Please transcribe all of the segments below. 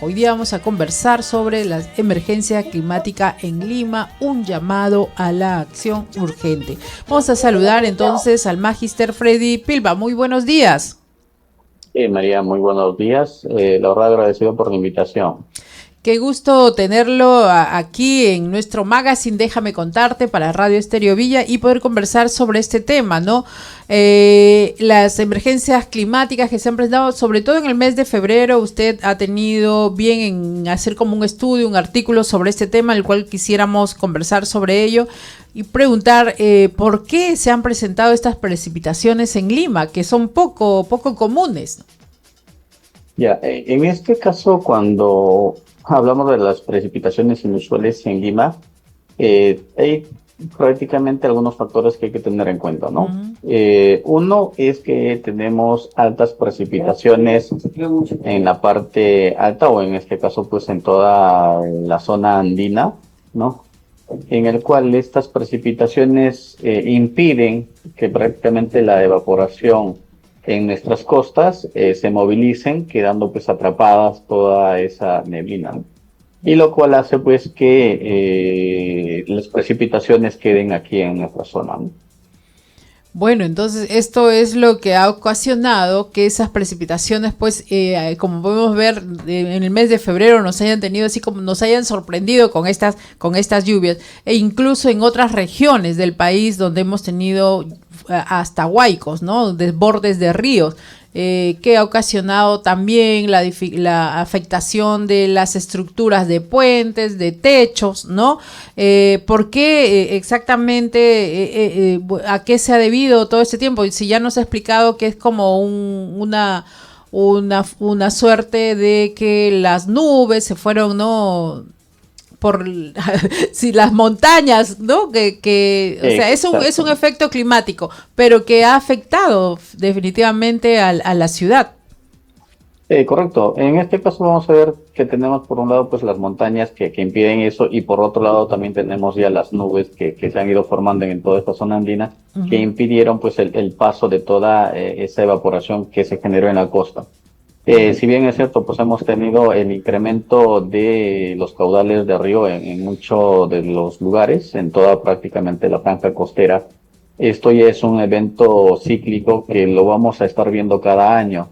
Hoy día vamos a conversar sobre la emergencia climática en Lima, un llamado a la acción urgente. Vamos a saludar entonces al Magister Freddy Pilva. Muy buenos días. María, muy buenos días. La verdad agradecido por la invitación. Qué gusto tenerlo aquí en nuestro magazine Déjame Contarte para Radio Estéreo Villa y poder conversar sobre este tema, ¿no? Las emergencias climáticas que se han presentado, sobre todo en el mes de febrero, usted ha tenido bien en hacer como un estudio, un artículo sobre este tema, el cual quisiéramos conversar sobre ello y preguntar por qué se han presentado estas precipitaciones en Lima, que son poco comunes. Ya, en este caso, cuando hablamos de las precipitaciones inusuales en Lima, hay prácticamente algunos factores que hay que tener en cuenta, ¿no? Uh-huh. Uno es que tenemos altas precipitaciones en la parte alta, o en este caso, pues en toda la zona andina, ¿no? En el cual estas precipitaciones impiden que prácticamente la evaporación en nuestras costas se movilicen, quedando pues atrapadas toda esa neblina. Y lo cual hace pues que las precipitaciones queden aquí en nuestra zona, ¿no? Bueno, entonces esto es lo que ha ocasionado que esas precipitaciones, pues, como podemos ver en el mes de febrero, nos hayan tenido así como nos hayan sorprendido con estas lluvias, e incluso en otras regiones del país donde hemos tenido hasta huaicos, ¿no? Desbordes de ríos. Que ha ocasionado también la afectación de las estructuras de puentes, de techos, ¿no? ¿Por qué exactamente, a qué se ha debido todo este tiempo? Y si ya nos ha explicado que es como una suerte de que las nubes se fueron, ¿no? Por si las montañas, ¿no? O sea, es un Exacto. efecto climático, pero que ha afectado definitivamente a la ciudad. Correcto. En este caso vamos a ver que tenemos por un lado pues las montañas que impiden eso, y por otro lado también tenemos ya las nubes que se han ido formando en toda esta zona andina, que Uh-huh. impidieron pues el paso de toda esa evaporación que se generó en la costa. Si bien es cierto, pues hemos tenido el incremento de los caudales de río en muchos de los lugares, en toda prácticamente la franja costera. Esto ya es un evento cíclico que lo vamos a estar viendo cada año,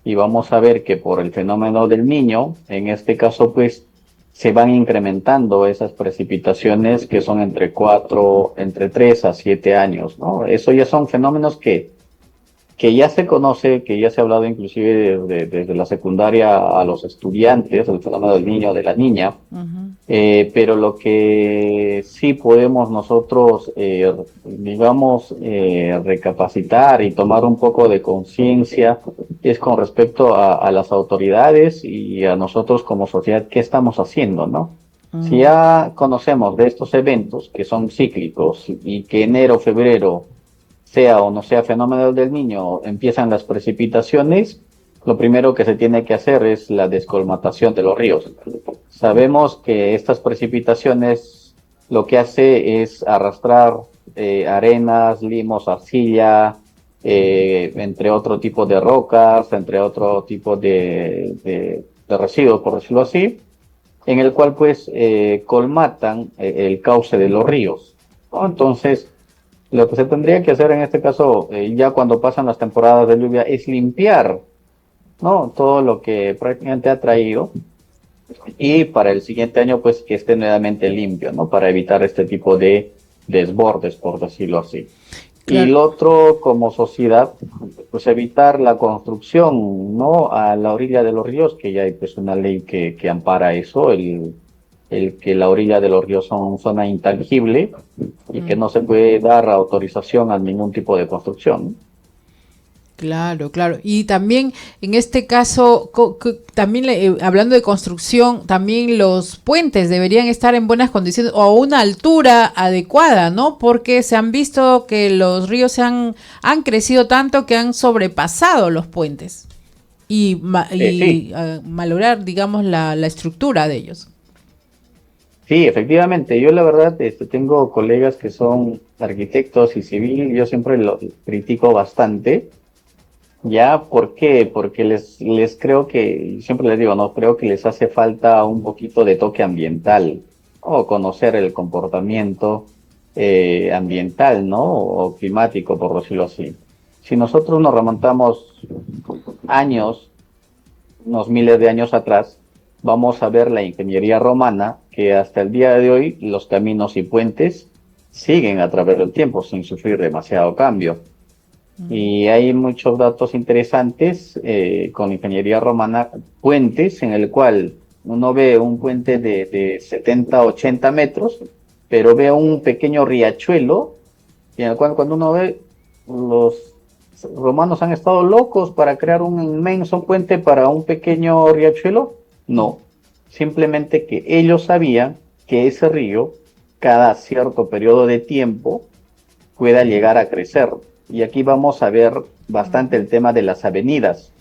y vamos a ver que por el fenómeno del Niño, en este caso, pues se van incrementando esas precipitaciones que son entre 3 a 7 años, ¿no? Eso ya son fenómenos que ya se conoce, que ya se ha hablado inclusive desde la secundaria a los estudiantes, el fenómeno del niño o de la niña. Uh-huh. Pero lo que sí podemos nosotros, digamos, recapacitar y tomar un poco de conciencia es con respecto a las autoridades y a nosotros como sociedad, ¿qué estamos haciendo, no? Si Uh-huh. ya conocemos de estos eventos que son cíclicos y que enero, febrero, sea o no sea fenómeno del Niño, empiezan las precipitaciones, lo primero que se tiene que hacer es la descolmatación de los ríos. Sabemos que estas precipitaciones lo que hace es arrastrar arenas, limos, arcilla, entre otro tipo de rocas, entre otro tipo de residuos, por decirlo así, en el cual pues colmatan el cauce de los ríos, ¿no? Entonces, lo que se tendría que hacer en este caso, ya cuando pasan las temporadas de lluvia, es limpiar, ¿no? Todo lo que prácticamente ha traído, y para el siguiente año, pues que esté nuevamente limpio, ¿no? Para evitar este tipo de desbordes, por decirlo así. Y Claro. lo otro, como sociedad, pues evitar la construcción, ¿no? A la orilla de los ríos, que ya hay pues una ley que ampara eso, el que la orilla de los ríos son zona intangible y que no se puede dar autorización a ningún tipo de construcción. Claro, claro. Y también en este caso, también hablando de construcción, también los puentes deberían estar en buenas condiciones o a una altura adecuada, ¿no? Porque se han visto que los ríos han crecido tanto que han sobrepasado los puentes Sí, malograr, digamos, la estructura de ellos. sí, efectivamente. Yo la verdad tengo colegas que son arquitectos y civil, yo siempre lo critico bastante ¿Ya? ¿Por qué? Porque les creo que, siempre les digo, no, creo que les hace falta un poquito de toque ambiental o conocer el comportamiento ambiental, ¿no? O climático, por decirlo así. Si nosotros nos remontamos años, unos miles de años atrás, vamos a ver la ingeniería romana, que hasta el día de hoy los caminos y puentes siguen a través del tiempo sin sufrir demasiado cambio. Y hay muchos datos interesantes con ingeniería romana, puentes en el cual uno ve un puente de 70, 80 metros, pero ve un pequeño riachuelo, y en el cual cuando uno ve, los romanos han estado locos para crear un inmenso puente para un pequeño riachuelo. No, simplemente que ellos sabían que ese río, cada cierto periodo de tiempo, pueda llegar a crecer. Y aquí vamos a ver bastante el tema de las avenidas,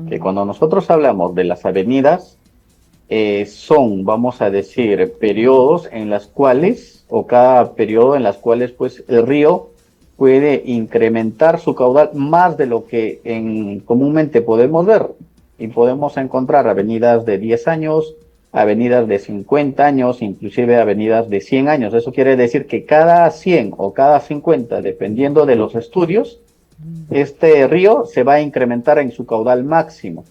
que cuando nosotros hablamos de las avenidas, son, vamos a decir, periodos en las cuales, o cada periodo en las cuales, pues, el río puede incrementar su caudal más de lo que comúnmente podemos ver. Y podemos encontrar avenidas de 10 años, avenidas de 50 años, inclusive avenidas de 100 años. Eso quiere decir que cada 100 o cada 50, dependiendo de los estudios, este río se va a incrementar en su caudal máximo.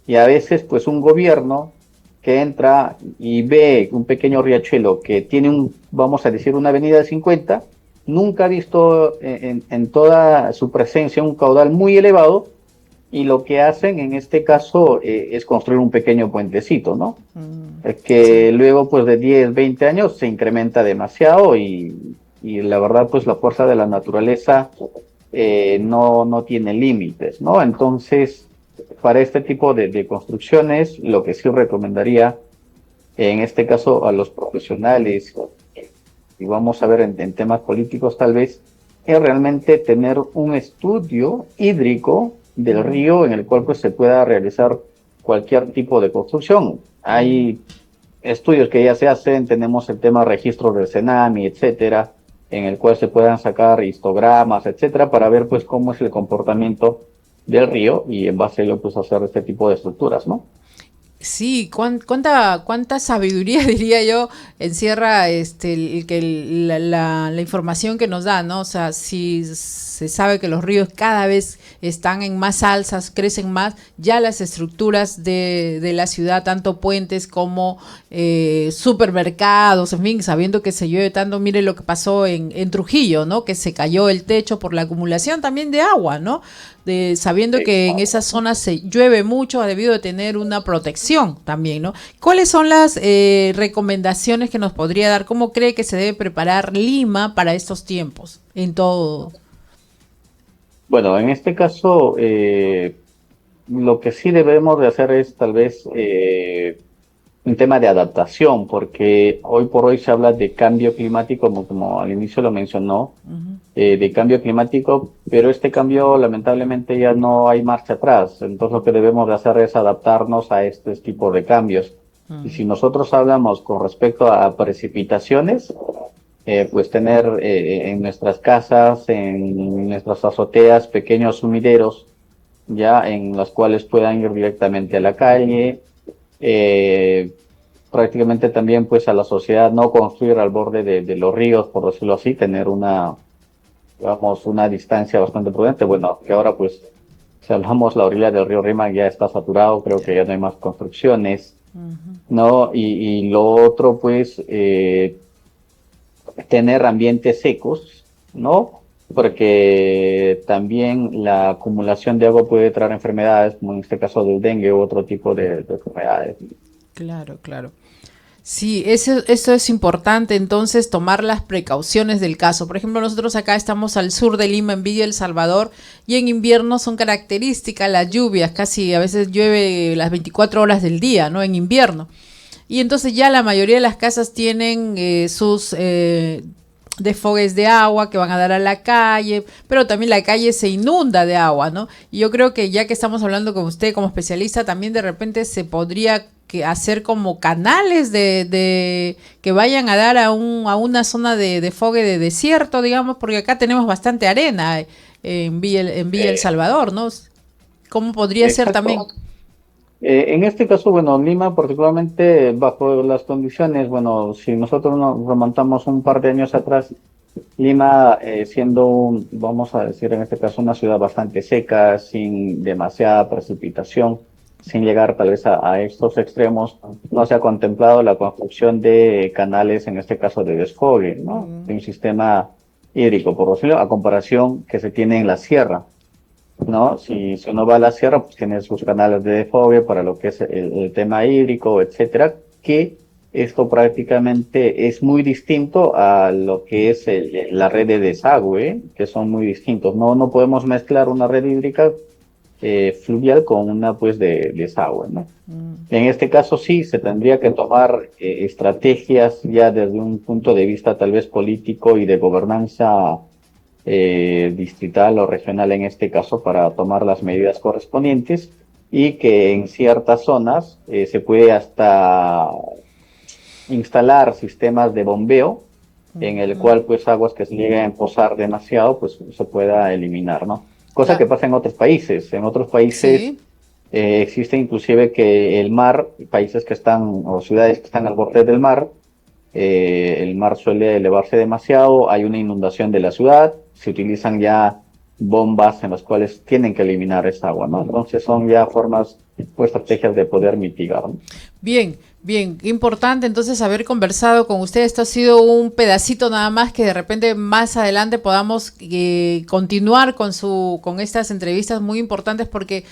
Y a veces, pues, un gobierno que entra y ve un pequeño riachuelo que tiene vamos a decir, una avenida de 50, nunca ha visto en toda su presencia un caudal muy elevado, y lo que hacen en este caso es construir un pequeño puentecito, ¿no? Que Sí. luego, pues, de 10, 20 años se incrementa demasiado, y la verdad, pues, la fuerza de la naturaleza no tiene límites, ¿no? Entonces, para este tipo de construcciones, lo que sí recomendaría, en este caso, a los profesionales, y vamos a ver en temas políticos tal vez, es realmente tener un estudio hídrico del río en el cual, pues, se pueda realizar cualquier tipo de construcción. Hay estudios que ya se hacen, tenemos el tema registros del Cenami, etcétera, en el cual se puedan sacar histogramas, etcétera, para ver, pues, cómo es el comportamiento del río, y en base a ello, pues, hacer este tipo de estructuras, ¿no? Sí, cuánta sabiduría, diría yo, encierra la información que nos da, ¿no? O sea, si se sabe que los ríos cada vez están en más alzas, crecen más, ya las estructuras de la ciudad, tanto puentes como supermercados, en fin, sabiendo que se llueve tanto, mire lo que pasó en Trujillo, ¿no? Que se cayó el techo por la acumulación también de agua, ¿no? Sabiendo que en esas zonas se llueve mucho, ha debido de tener una protección también, ¿no? ¿Cuáles son las recomendaciones que nos podría dar? ¿Cómo cree que se debe preparar Lima para estos tiempos? En todo. Bueno, en este caso, lo que sí debemos de hacer es tal vez un tema de adaptación, porque hoy por hoy se habla de cambio climático, como al inicio lo mencionó, de cambio climático, pero este cambio lamentablemente ya no hay marcha atrás. Entonces lo que debemos de hacer es adaptarnos a este tipo de cambios. Y si nosotros hablamos con respecto a precipitaciones, pues tener en nuestras casas, en nuestras azoteas, pequeños sumideros, ya en los cuales puedan ir directamente a la calle. eh, Prácticamente también, pues, a la sociedad no construir al borde de los ríos, por decirlo así, tener digamos, una distancia bastante prudente. Bueno, que ahora, pues, si hablamos, la orilla del río Rímac ya está saturado, creo que ya no hay más construcciones, ¿no? Y lo otro, pues, tener ambientes secos, ¿no? Porque también la acumulación de agua puede traer enfermedades, como en este caso del dengue u otro tipo de enfermedades. Claro, claro. Sí, eso es importante, entonces tomar las precauciones del caso. Por ejemplo, nosotros acá estamos al sur de Lima, en Villa El Salvador, y en invierno son características las lluvias, casi a veces llueve las 24 horas del día, ¿no? En invierno. Y entonces ya la mayoría de las casas tienen sus desfogues de agua que van a dar a la calle, pero también la calle se inunda de agua, ¿no? Y yo creo que ya que estamos hablando con usted como especialista, también de repente se podría hacer como canales que vayan a dar a una zona de desfogue de desierto, digamos, porque acá tenemos bastante arena en Villa El Eh, Salvador, ¿no? ¿Cómo podría ser Exacto. también? En este caso, bueno, Lima particularmente bajo las condiciones, bueno, si nosotros nos remontamos un par de años atrás, Lima siendo, vamos a decir en este caso, una ciudad bastante seca, sin demasiada precipitación, sin llegar tal vez a estos extremos, no se ha contemplado la construcción de canales, en este caso de desfogue, ¿no? De un sistema hídrico, por decirlo, a comparación que se tiene en la sierra. ¿No? Si uno va a la sierra, pues tiene sus canales de desfogue para lo que es el tema hídrico, etcétera, que esto prácticamente es muy distinto a lo que es la red de desagüe, que son muy distintos. No podemos mezclar una red hídrica fluvial con una pues de desagüe, ¿no? En este caso sí, se tendría que tomar estrategias ya desde un punto de vista tal vez político y de gobernanza distrital o regional en este caso para tomar las medidas correspondientes y que en ciertas zonas se puede hasta instalar sistemas de bombeo en el cual pues aguas que se lleguen a emposar demasiado pues se pueda eliminar, ¿no? Cosa que Claro. pasa en otros países. En otros países Sí. existe inclusive que el mar, países que están o ciudades que están al borde del mar, el mar suele elevarse demasiado, hay una inundación de la ciudad, se utilizan ya bombas en las cuales tienen que eliminar esa agua, ¿no? Entonces son ya formas o estrategias de poder mitigar, ¿no? Bien, bien, qué importante entonces haber conversado con usted. Esto ha sido un pedacito nada más que de repente más adelante podamos continuar con estas entrevistas muy importantes porque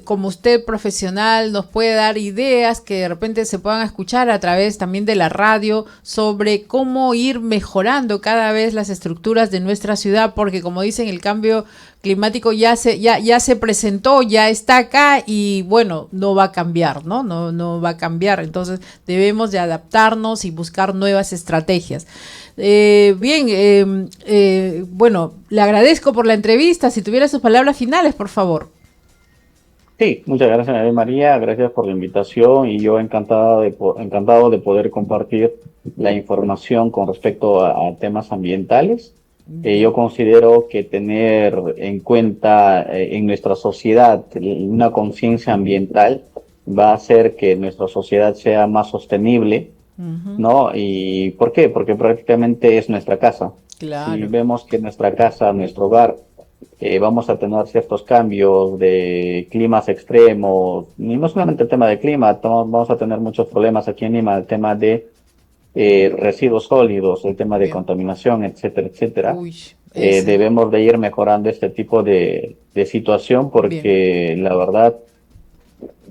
como usted profesional nos puede dar ideas que de repente se puedan escuchar a través también de la radio sobre cómo ir mejorando cada vez las estructuras de nuestra ciudad, porque como dicen, el cambio climático ya se presentó, ya está acá y bueno, no va a cambiar, ¿no? No va a cambiar. Entonces debemos de adaptarnos y buscar nuevas estrategias. Bueno, le agradezco por la entrevista. Si tuviera sus palabras finales, por favor. Sí, muchas gracias, María, gracias por la invitación y yo encantado de poder compartir la información con respecto a temas ambientales. Yo Bien. considero que tener en cuenta en nuestra sociedad una conciencia ambiental va a hacer que nuestra sociedad sea más sostenible, Ujú. ¿no? ¿Y por qué? Porque prácticamente es nuestra casa. Si Claro, vemos que nuestra casa, nuestro hogar, vamos a tener ciertos cambios de climas extremos, y no solamente el tema de clima, vamos a tener muchos problemas aquí en Lima, el tema de residuos sólidos, el tema de bien. contaminación, etcétera, etcétera. Uy, ese, Debemos de ir mejorando este tipo de situación bien. porque la verdad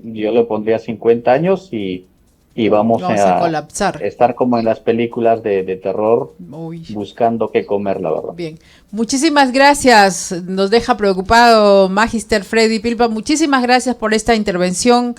yo le pondría 50 años y vamos Vamos a a colapsar. estar como en las películas de terror Uy. buscando qué comer, la verdad. Bien, muchísimas gracias. Nos deja preocupado Magister Freddy Pilpa. Muchísimas gracias por esta intervención.